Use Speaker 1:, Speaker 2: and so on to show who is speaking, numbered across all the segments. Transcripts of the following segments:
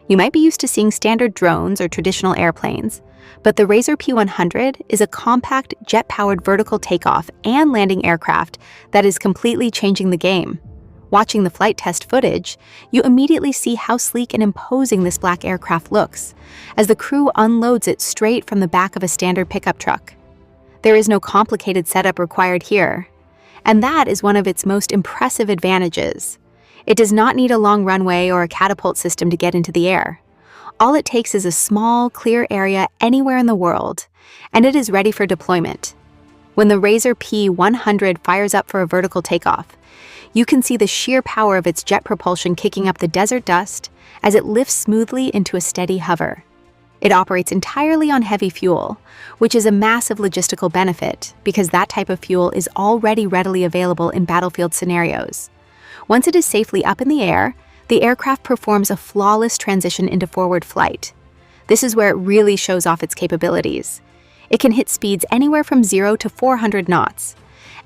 Speaker 1: You might be used to seeing standard drones or traditional airplanes, but the RAZOR P100 is a compact, jet-powered vertical takeoff and landing aircraft that is completely changing the game. Watching the flight test footage, you immediately see how sleek and imposing this black aircraft looks, as the crew unloads it straight from the back of a standard pickup truck. There is no complicated setup required here, and that is one of its most impressive advantages. It does not need a long runway or a catapult system to get into the air. All it takes is a small, clear area anywhere in the world, and it is ready for deployment. When the RAZOR P100 fires up for a vertical takeoff, you can see the sheer power of its jet propulsion kicking up the desert dust as it lifts smoothly into a steady hover. It operates entirely on heavy fuel, which is a massive logistical benefit because that type of fuel is already readily available in battlefield scenarios. Once it is safely up in the air, the aircraft performs a flawless transition into forward flight. This is where it really shows off its capabilities. It can hit speeds anywhere from 0 to 400 knots,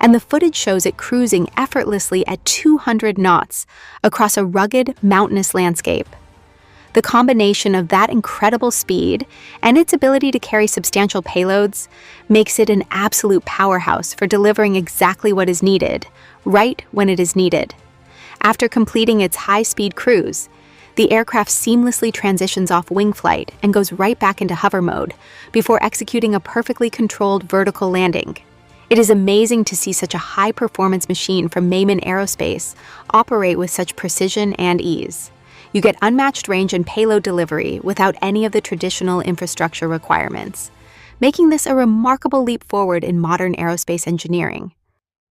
Speaker 1: and the footage shows it cruising effortlessly at 200 knots across a rugged, mountainous landscape. The combination of that incredible speed and its ability to carry substantial payloads makes it an absolute powerhouse for delivering exactly what is needed, right when it is needed. After completing its high-speed cruise, the aircraft seamlessly transitions off wing flight and goes right back into hover mode before executing a perfectly controlled vertical landing. It is amazing to see such a high-performance machine from Mayman Aerospace operate with such precision and ease. You get unmatched range and payload delivery without any of the traditional infrastructure requirements, making this a remarkable leap forward in modern aerospace engineering.